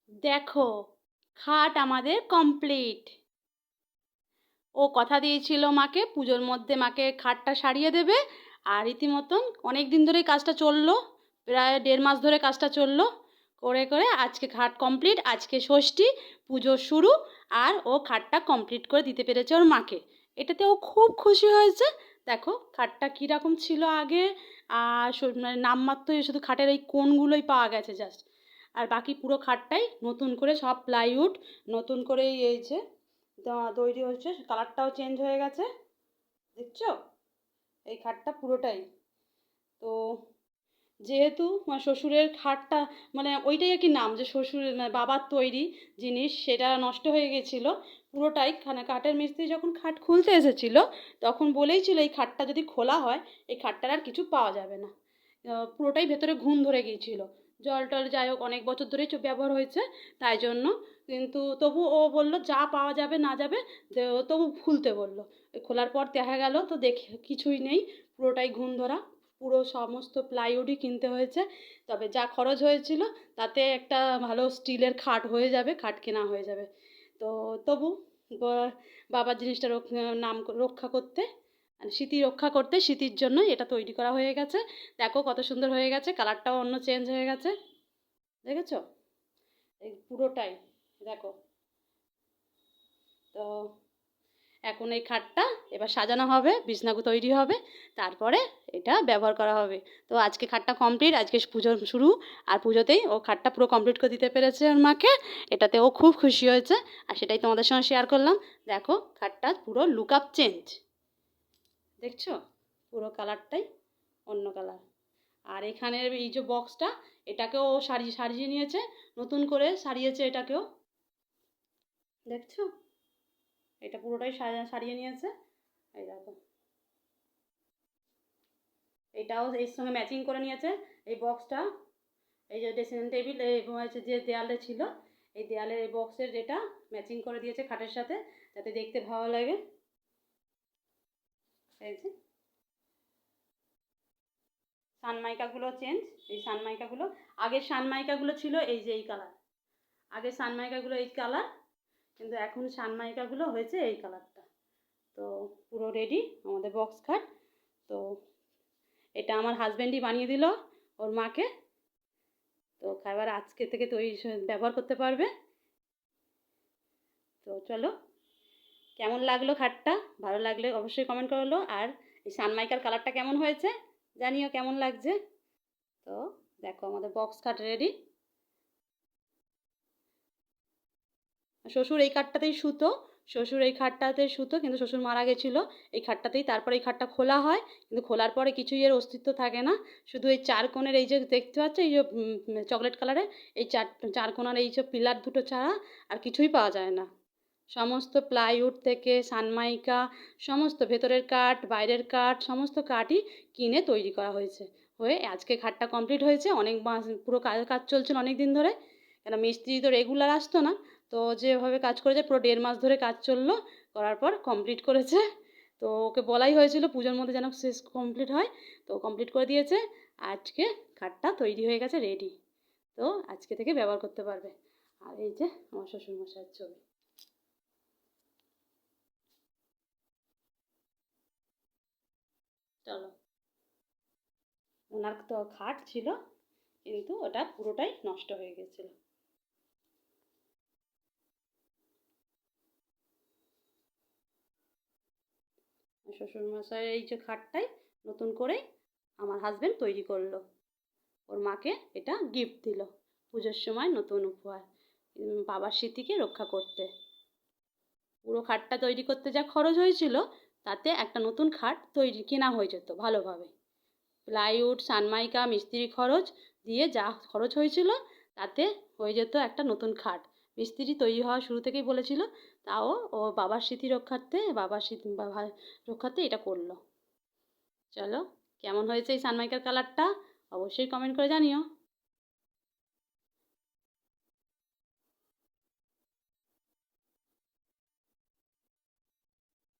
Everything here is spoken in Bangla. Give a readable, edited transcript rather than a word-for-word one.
দেখো, খাট আমাদের কমপ্লিট। ও কথা দিয়েছিল মাকে পুজোর মধ্যে মাকে খাটটা সারিয়ে দেবে। আর রীতিমতন অনেক দিন ধরেই কাজটা চললো, প্রায় 1.5 মাস ধরে কাজটা চললো। করে করে আজকে খাট কমপ্লিট, আজকে ষষ্ঠী, পুজো শুরু। আর ও খাটটা কমপ্লিট করে দিতে পেরেছে ওর মাকে। এটাতে ও খুব খুশি হয়েছে। দেখো খাটটা কীরকম ছিল আগে, আর মানে নামমাত্রই শুধু খাটের এই কোণগুলোই পাওয়া গেছে জাস্ট। আর বাকি পুরো খাটটাই নতুন করে সব প্লাইউড নতুন করে এই যে তৈরি হচ্ছে, কালারটাও চেঞ্জ হয়ে গেছে, দেখছো? এই খাটটা পুরোটাই। তো যেহেতু শ্বশুরের খাটটা মানে ওইটাই আর কি নাম, যে শ্বশুরের মানে বাবার তৈরি জিনিস, সেটা নষ্ট হয়ে গেছিলো পুরোটাই। কাঠের মিস্ত্রি যখন খাট খুলতে এসেছিলো তখন বলেইছিল এই খাটটা যদি খোলা হয় এই খাটটার আর কিছু পাওয়া যাবে না। পুরোটাই ভেতরে ঘুণ ধরে গিয়েছিল, জল টল যাই হোক অনেক বছর ধরেই ব্যবহার হয়েছে তাই জন্য। কিন্তু তবু ও বললো যা পাওয়া যাবে না যাবে, তবু খুলতে বললো। খোলার পর দেখা গেল তো দেখে কিছুই নেই, পুরোটাই ঘুণ ধরা, পুরো সমস্ত প্লাইউডই কিনতে হয়েছে। তবে যা খরচ হয়েছিল তাতে একটা ভালো স্টিলের খাট হয়ে যাবে, খাট কেনা হয়ে যাবে। তো তবু বাবার জিনিসটা নাম রক্ষা করতে, স্মৃতি রক্ষা করতে, স্মৃতির জন্য এটা তৈরি করা হয়ে গেছে। দেখো কত সুন্দর হয়ে গেছে, কালারটাও অন্য চেঞ্জ হয়ে গেছে, দেখেছো? এই পুরোটাই দেখো। তো এখন এই খাটটা এবার সাজানো হবে, বিছনাগু তৈরি হবে, তারপরে এটা ব্যবহার করা হবে। তো আজকে খাটটা কমপ্লিট, আজকে পুজো শুরু। আর পুজোতেই ও খাটটা পুরো কমপ্লিট করে দিতে পেরেছে ওর মাকে, এটাতে ও খুব খুশি হয়েছে। আর সেটাই তোমাদের সঙ্গে শেয়ার করলাম। দেখো খাটটা পুরো লুক আপ চেঞ্জ, দেখছো? পুরো কালারটাই অন্য কালার। আর এখানের এই যে বক্সটা, এটাকেও সারিয়ে নিয়েছে, নতুন করে সারিয়েছে এটাকেও, দেখছো? এটা পুরোটাই সারিয়ে নিয়েছে। এই দেখো, এটাও এর সঙ্গে ম্যাচিং করে নিয়েছে এই বক্সটা। এই যে ড্রেসিং টেবিল হচ্ছে যে দেয়ালে ছিল, এই দেয়ালের এই বক্সের যেটা ম্যাচিং করে দিয়েছে খাটের সাথে, যাতে দেখতে ভালো লাগে। এই যে সানমাইকাগুলো চেঞ্জ, এই সানমাইকাগুলো, আগের সানমাইকাগুলো ছিল এই যে এই কালার, আগের সানমাইকাগুলো এই কালার, কিন্তু এখন সানমাইকাগুলো হয়েছে এই কালারটা। তো পুরো রেডি আমাদের বক্স খাট। তো এটা আমার হাজব্যান্ডই বানিয়ে দিল ওর মাকে। তো খাবার আজকে থেকে তো ব্যবহার করতে পারবে। তো চলো, কেমন লাগলো খাটটা? ভালো লাগলে অবশ্যই কমেন্ট করলো। আর এই সানমাইকার কালারটা কেমন হয়েছে জানিও কেমন লাগছে। তো দেখো আমাদের বক্স খাট রেডি। শ্বশুর এই খাটটাতেই শুতো, শ্বশুর এই খাটটাতে শুতো, কিন্তু শ্বশুর মারা গেছিলো এই খাটটাতেই। তারপরে এই খাটটা খোলা হয়, কিন্তু খোলার পরে কিছুই এর অস্তিত্ব থাকে না। শুধু এই চার কোণের এই যে দেখতে পাচ্ছ, এই যে চকলেট কালারের এই চার কোণার এই যে পিলার দুটো ছাড়া আর কিছুই পাওয়া যায় না। সমস্ত প্লাইউড থেকে সানমাইকা, সমস্ত ভেতরের কাঠ বাইরের কাঠ সমস্ত কাঠই কিনে তৈরি করা হয়েছে। হয়ে আজকে খাটটা কমপ্লিট হয়েছে। অনেক মাস পুরো কাজ চলছিল অনেক দিন ধরে, কেন মিস্ত্রি তো রেগুলার আসতো না। তো যেভাবে কাজ করেছে পুরো 1.5 মাস ধরে কাজ চললো, করার পর কমপ্লিট করেছে। তো ওকে বলাই হয়েছিল পুজোর মধ্যে যেন শেষ কমপ্লিট হয়, তো কমপ্লিট করে দিয়েছে। আজকে খাটটা তৈরি হয়ে গেছে রেডি। তো আজকে থেকে ব্যবহার করতে পারবে। আর এই যে আমার শ্বশুরমশাইয়ের ছবি। চলো, ওনার তো খাট ছিল কিন্তু ওটা পুরোটাই নষ্ট হয়ে গেছিলো। শ্বশুরমশাইয়ের এই যে খাটটাই নতুন করে আমার হাজব্যান্ড তৈরি করলো, ওর মাকে এটা গিফট দিল পুজোর সময় নতুন উপহার, বাবার স্মৃতিকে রক্ষা করতে। পুরো খাটটা তৈরি করতে যা খরচ হয়েছিল তাতে একটা নতুন খাট তৈরি কেনা হয়ে যেত ভালোভাবে। প্লাইউড সানমাইকা মিস্ত্রি খরচ দিয়ে যা খরচ হয়েছিল তাতে হয়ে যেত একটা নতুন খাট। মিস্ত্রি তৈরি হওয়া শুরু থেকেই বলেছিল, তাও ও বাবার স্মৃতি রক্ষার্থে, বাবার স্মৃতি রক্ষার্থে এটা করলো। চলো, কেমন হয়েছে এই সানমাইকার কালারটা অবশ্যই কমেন্ট করে জানিও।